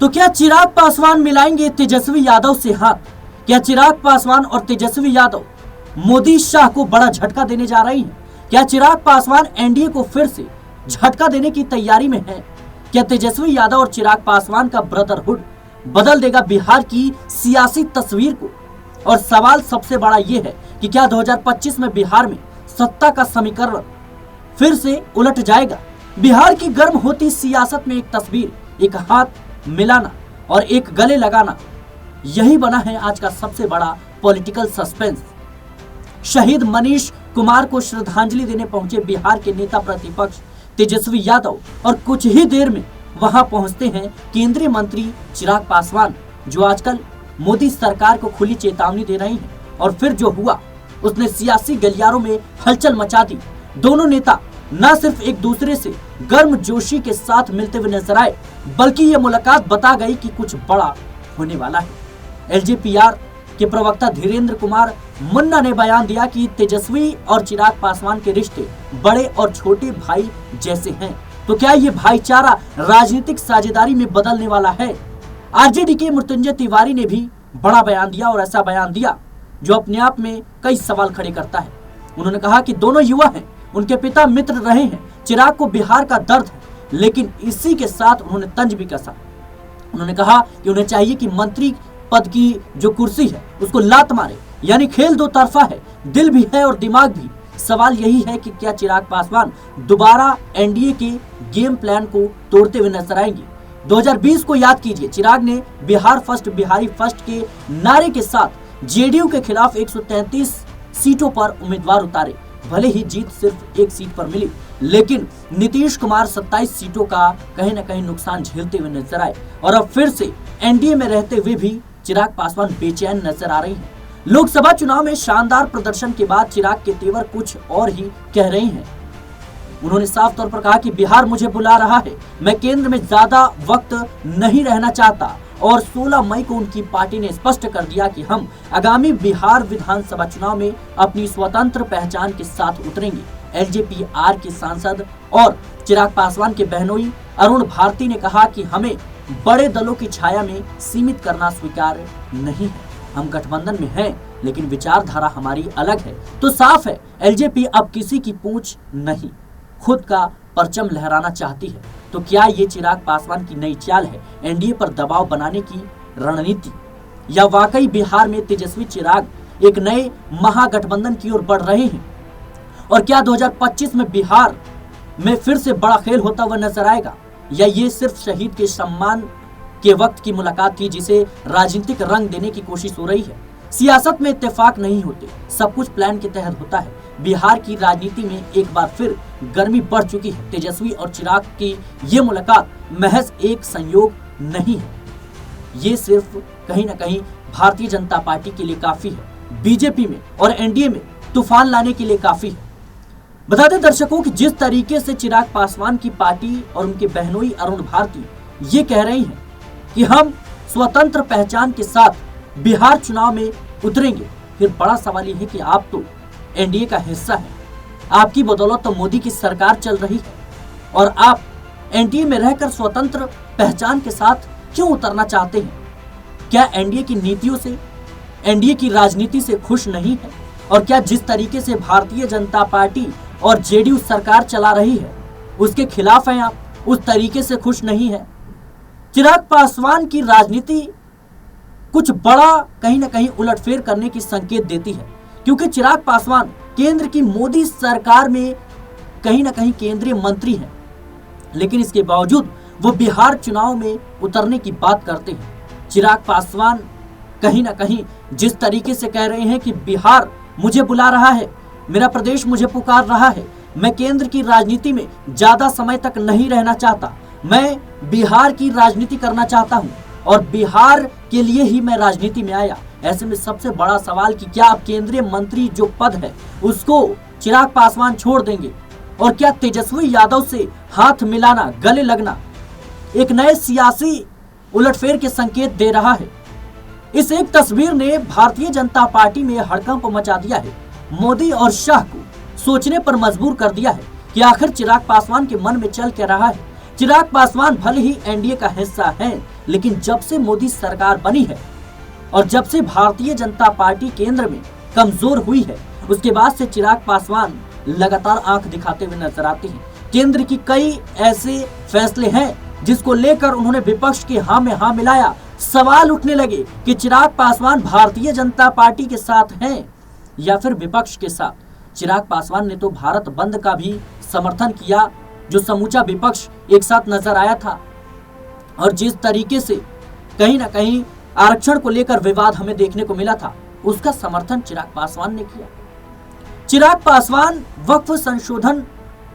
तो क्या चिराग पासवान मिलाएंगे तेजस्वी यादव से हाथ? क्या चिराग पासवान और तेजस्वी यादव मोदी शाह को बड़ा झटका देने जा रही हैं? क्या चिराग पासवान एनडीए को फिर से झटका देने की तैयारी में हैं? क्या तेजस्वी यादव और चिराग पासवान का ब्रदरहुड बदल देगा बिहार की सियासी तस्वीर को? और सवाल सबसे बड़ा यह है कि क्या 2025 में बिहार में सत्ता का समीकरण फिर से उलट जाएगा? बिहार की गर्म होती सियासत में एक तस्वीर, एक हाथ मिलाना और एक गले लगाना, यही बना है आज का सबसे बड़ा पॉलिटिकल सस्पेंस। शहीद मनीष कुमार को श्रद्धांजलि देने पहुंचे बिहार के नेता प्रतिपक्ष तेजस्वी यादव और कुछ ही देर में वहां पहुंचते हैं केंद्रीय मंत्री चिराग पासवान, जो आजकल मोदी सरकार को खुली चेतावनी दे रही हैं। और फिर जो हुआ उसने सियासी गलियारों में हलचल मचा दी। दोनों नेता न सिर्फ एक दूसरे से गर्मजोशी के साथ मिलते हुए नजर आए, बल्कि ये मुलाकात बता गई कि कुछ बड़ा होने वाला है। एलजेपीआर के प्रवक्ता धीरेन्द्र कुमार मुन्ना ने बयान दिया कि तेजस्वी और चिराग पासवान के रिश्ते बड़े और छोटे भाई जैसे हैं। तो क्या ये भाईचारा राजनीतिक साझेदारी में बदलने वाला है? आरजेडी के मृत्युंजय तिवारी ने भी बड़ा बयान दिया और ऐसा बयान दिया जो अपने आप में कई सवाल खड़े करता है। उन्होंने कहा कि दोनों युवा हैं, उनके पिता मित्र रहे हैं, चिराग को बिहार का दर्द है, लेकिन इसी के साथ उन्होंने तंज भी कसा। उन्होंने कहा कि उन्हें चाहिए कि मंत्री पद की जो कुर्सी है उसको लात मारे, यानी खेल दो तरफा है, दिल भी है और दिमाग भी। सवाल यही है कि क्या चिराग पासवान दोबारा एनडीए के गेम प्लान को तोड़ते हुए नजर आएंगे? 2020 को याद कीजिए, चिराग ने बिहार फर्स्ट बिहारी फर्स्ट के नारे के साथ जेडीयू के खिलाफ 133 सीटों पर उम्मीदवार उतारे। भले ही जीत सिर्फ एक सीट पर मिली, लेकिन नीतीश कुमार 27 सीटों का कहीं न कहीं नुकसान झेलते हुए नजर आए। और अब फिर से एनडीए में रहते हुए भी चिराग पासवान बेचैन नजर आ रही हैं। लोकसभा चुनाव में शानदार प्रदर्शन के बाद चिराग के तेवर कुछ और ही कह रहे हैं। उन्होंने साफ तौर पर कहा कि बिहार मुझे बुला रहा है, मैं केंद्र में ज्यादा वक्त नहीं रहना चाहता। और 16 मई को उनकी पार्टी ने स्पष्ट कर दिया कि हम आगामी बिहार विधानसभा चुनाव में अपनी स्वतंत्र पहचान के साथ उतरेंगे। एलजेपीआर के सांसद और चिराग पासवान के बहनोई अरुण भारती ने कहा कि हमें बड़े दलों की छाया में सीमित करना स्वीकार्य नहीं है। हम गठबंधन में हैं, लेकिन विचारधारा हमारी अलग है। तो साफ है, एलजेपी अब किसी की पूंछ नहीं, खुद का परचम लहराना चाहती है। तो क्या ये चिराग पासवान की नई चाल है, एनडीए पर दबाव बनाने की रणनीति, या वाकई बिहार में तेजस्वी चिराग एक नए महागठबंधन की ओर बढ़ रहे हैं? और क्या 2025 में बिहार में फिर से बड़ा खेल होता हुआ नजर आएगा, या ये सिर्फ शहीद के सम्मान के वक्त की मुलाकात थी जिसे राजनीतिक रंग देने की कोशिश हो रही है? सियासत में इत्तेफाक नहीं होते, सब कुछ प्लान के तहत होता है। बिहार की राजनीति में एक बार फिर गर्मी बढ़ चुकी है। तेजस्वी और चिराग की ये मुलाकात महज एक संयोग नहीं है, ये सिर्फ कहीं ना कहीं भारतीय जनता पार्टी के लिए काफी है, बीजेपी में और एनडीए में तूफान लाने के लिए काफी है। बता दें दर्शकों कि जिस तरीके से चिराग पासवान की पार्टी और उनके बहनोई अरुण भारती ये कह रही हैं कि हम स्वतंत्र पहचान के साथ बिहार चुनाव में उतरेंगे, फिर बड़ा सवाल यह है कि आप तो एनडीए का हिस्सा है, आपकी बदौलत तो मोदी की सरकार चल रही है, और आप एनडीए में रहकर स्वतंत्र पहचान के साथ क्यों उतरना चाहते हैं? क्या एनडीए की नीतियों से, एनडीए की राजनीति से खुश नहीं है? और क्या जिस तरीके से भारतीय जनता पार्टी और जेडीयू सरकार चला रही है उसके खिलाफ हैं आप, उस तरीके से खुश नहीं है? चिराग पासवान की राजनीति कुछ बड़ा कहीं ना कहीं उलटफेर करने की संकेत देती है, क्योंकि चिराग पासवान केंद्र की मोदी सरकार में कहीं ना कहीं केंद्रीय मंत्री हैं, लेकिन इसके बावजूद वो बिहार चुनाव में उतरने की बात करते हैं। चिराग पासवान कहीं ना कहीं जिस तरीके से कह रहे हैं कि बिहार मुझे बुला रहा है, मेरा प्रदेश मुझे पुकार रहा है, मैं केंद्र की राजनीति में ज्यादा समय तक नहीं रहना चाहता, मैं बिहार की राजनीति करना चाहता हूं और बिहार के लिए ही मैं राजनीति में आया। ऐसे में सबसे बड़ा सवाल कि क्या अब केंद्रीय मंत्री जो पद है उसको चिराग पासवान छोड़ देंगे, और क्या तेजस्वी यादव से हाथ मिलाना, गले लगना एक नए सियासी उलटफेर के संकेत दे रहा है? इस एक तस्वीर ने भारतीय जनता पार्टी में हड़कंप मचा दिया है। मोदी और शाह को सोचने पर मजबूर कर दिया है कि आखिर चिराग पासवान के मन में चल क्या रहा है। चिराग पासवान भले ही एनडीए का हिस्सा हैं, लेकिन जब से मोदी सरकार बनी है और जब से भारतीय जनता पार्टी केंद्र में कमजोर हुई है, उसके बाद से चिराग पासवान लगातार आंख दिखाते हुए नजर आते हैं। केंद्र की कई ऐसे फैसले हैं जिसको लेकर उन्होंने विपक्ष के हाँ में हाँ मिलाया। सवाल उठने लगे कि चिराग पासवान भारतीय जनता पार्टी के साथ हैं या फिर विपक्ष के साथ। चिराग पासवान ने तो भारत बंद का भी समर्थन किया, जो समूचा विपक्ष एक साथ नजर आया था, और जिस तरीके से कहीं ना कहीं आरक्षण को लेकर विवाद हमें देखने को मिला था, उसका समर्थन चिराग पासवान ने किया। चिराग पासवान वक्फ संशोधन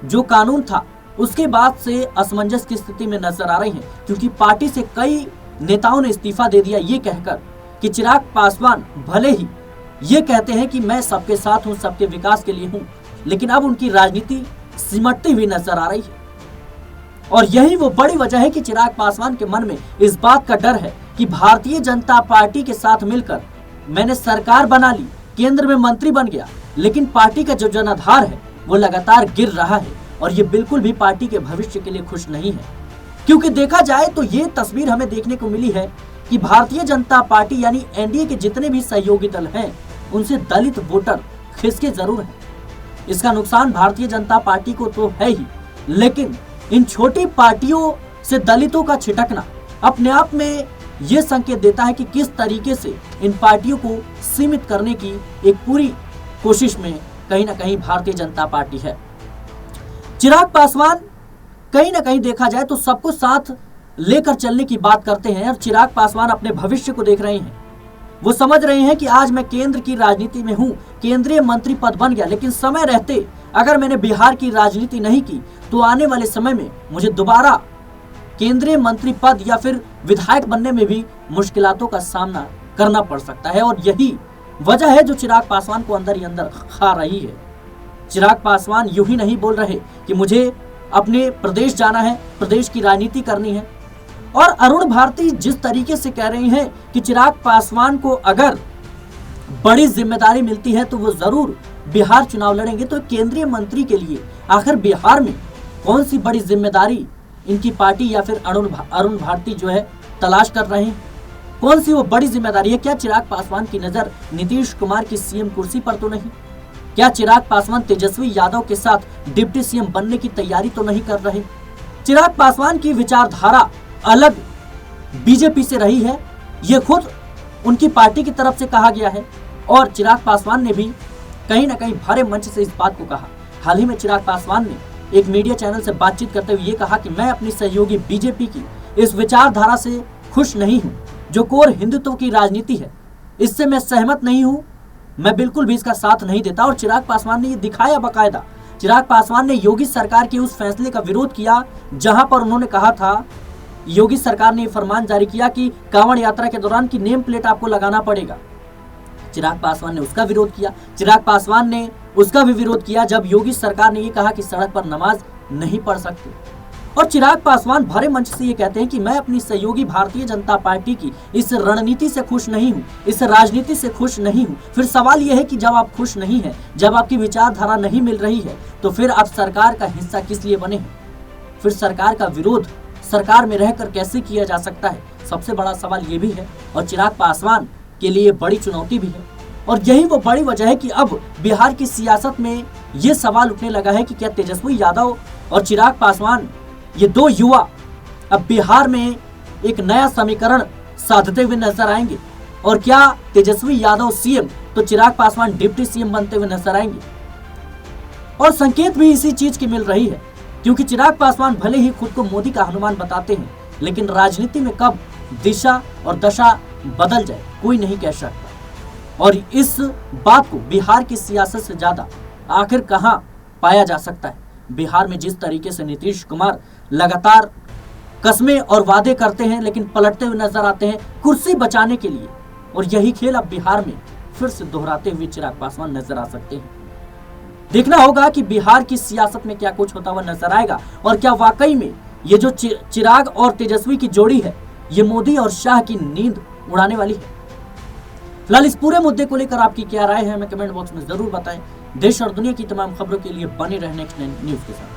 जो कानून था उसके बाद से असमंजस की स्थिति में नजर आ रही हैं, क्योंकि पार्टी से कई नेताओं ने इस्तीफा दे दिया ये कहकर कि चिराग पासवान भले ही ये कहते हैं कि मैं सबके साथ हूं, सबके विकास के लिए हूं, लेकिन अब उनकी राजनीति सिमटती हुई नजर आ रही है। और यही वो बड़ी वजह है कि चिराग पासवान के मन में इस बात का डर है कि भारतीय जनता पार्टी के साथ मिलकर मैंने सरकार बना ली, केंद्र में मंत्री बन गया, लेकिन पार्टी का जो जनाधार है वो लगातार गिर रहा है, और ये बिल्कुल भी पार्टी के भविष्य के लिए खुश नहीं है। क्योंकि देखा जाए तो ये तस्वीर हमें देखने को मिली है कि भारतीय जनता पार्टी यानी एनडीए के जितने भी सहयोगी दल हैं, उनसे दलित वोटर खिसके जरूर हैं। इसका नुकसान भारतीय जनता पार्टी को तो है ही, लेकिन इन छोटी पार्टियों से दलितों का छिटकना अपने आप में ये संकेत देता है कि किस तरीके से इन पार्टियों को सीमित करने की एक पूरी कोशिश में कहीं ना कहीं भारतीय जनता पार्टी है। चिराग पासवान कहीं ना कहीं देखा जाए तो सबको साथ लेकर चलने की बात करते हैं, और चिराग पासवान अपने भविष्य को देख रहे हैं। वो समझ रहे हैं कि आज मैं केंद्र की राजनीति में हूं, केंद्रीय मंत्री पद बन गया, लेकिन समय रहते अगर मैंने बिहार की राजनीति नहीं की तो आने वाले समय में मुझे दोबारा केंद्रीय मंत्री पद या फिर विधायक बनने में भी मुश्किलातों का सामना करना पड़ सकता है। और यही वजह है जो चिराग पासवान को अंदर ही अंदर खा रही है। चिराग पासवान यूं ही नहीं बोल रहे कि मुझे अपने प्रदेश जाना है, प्रदेश की राजनीति करनी है। और अरुण भारती जिस तरीके से कह रही हैं कि चिराग पासवान को अगर बड़ी जिम्मेदारी मिलती है तो वो जरूर बिहार चुनाव लड़ेंगे, तो केंद्रीय मंत्री के लिए आखिर बिहार में कौन सी बड़ी जिम्मेदारी इनकी पार्टी या फिर अरुण भारती जो है तलाश कर रहे हैं? कौन सी वो बड़ी जिम्मेदारी है? क्या चिराग पासवान की नजर नीतीश कुमार की सीएम कुर्सी पर तो नहीं? क्या चिराग पासवान तेजस्वी यादव के साथ डिप्टी सीएम बनने की तैयारी तो नहीं कर रहे? चिराग पासवान की विचारधारा अलग बीजेपी से रही है, ये खुद उनकी पार्टी की तरफ से कहा गया है, और चिराग पासवान ने भी कहीं ना कहीं भरे मंच से इस बात को कहा। हाल ही में चिराग पासवान ने एक मीडिया चैनल से बातचीत करते हुए ये कहा कि मैं अपनी सहयोगी बीजेपी की इस विचारधारा से खुश नहीं हूं, जो कोर हिंदुत्व की राजनीति है, इससे मैं सहमत नहीं हूं, मैं बिल्कुल भी इसका साथ नहीं देता। और चिराग पासवान ने ये दिखाया बाकायदा। चिराग पासवान ने योगी सरकार के उस फैसले का विरोध किया जहां पर उन्होंने कहा था, योगी सरकार ने फरमान जारी किया कि कांवड़ यात्रा के दौरान की नेम प्लेट आपको लगाना पड़ेगा। चिराग पासवान ने उसका विरोध किया। चिराग पासवान ने उसका भी विरोध किया जब योगी सरकार ने ये कहा कि सड़क पर नमाज नहीं पढ़ सकते। और चिराग पासवान भरे मंच से ये कहते हैं कि मैं अपनी सहयोगी भारतीय जनता पार्टी की इस रणनीति से खुश नहीं हूं, इस राजनीति से खुश नहीं हूं। फिर सवाल यह है कि जब आप खुश नहीं हैं, जब आपकी विचारधारा नहीं मिल रही है, तो फिर आप सरकार का हिस्सा किस लिए बने हैं? फिर सरकार का विरोध सरकार में रहकर कैसे किया जा सकता है? सबसे बड़ा सवाल ये भी है, और चिराग पासवान के लिए बड़ी चुनौती भी है। और यही वो बड़ी वजह है कि अब बिहार की सियासत में ये सवाल उठने लगा है कि क्या तेजस्वी यादव और चिराग पासवान, ये दो युवा अब बिहार में एक नया समीकरण साधते हुए नजर आएंगे? और क्या तेजस्वी यादव सीएम तो चिराग पासवान डिप्टी सीएम बनते हुए नजर आएंगे? और संकेत भी इसी चीज की मिल रही है, क्योंकि चिराग पासवान भले ही खुद को मोदी का हनुमान बताते हैं, लेकिन राजनीति में कब दिशा और दशा बदल जाए कोई नहीं कह सकता। और इस बात को बिहार की सियासत से ज्यादा आखिर कहां पाया जा सकता है? बिहार में जिस तरीके से नीतीश कुमार लगातार कस्में और वादे करते हैं लेकिन पलटते हुए नजर आते हैं कुर्सी बचाने के लिए, और यही खेल अब बिहार में फिर से दोहराते हुए चिराग पासवान नजर आ सकते हैं। देखना होगा कि बिहार की सियासत में क्या कुछ होता हुआ नजर आएगा, और क्या वाकई में ये जो चिराग और तेजस्वी की जोड़ी है, ये मोदी और शाह की नींद उड़ाने वाली है। फिलहाल इस पूरे मुद्दे को लेकर आपकी क्या राय है, हमें कमेंट बॉक्स में जरूर बताएं। देश और दुनिया की तमाम खबरों के लिए बने रहने नेक्स्ट न्यूज के साथ।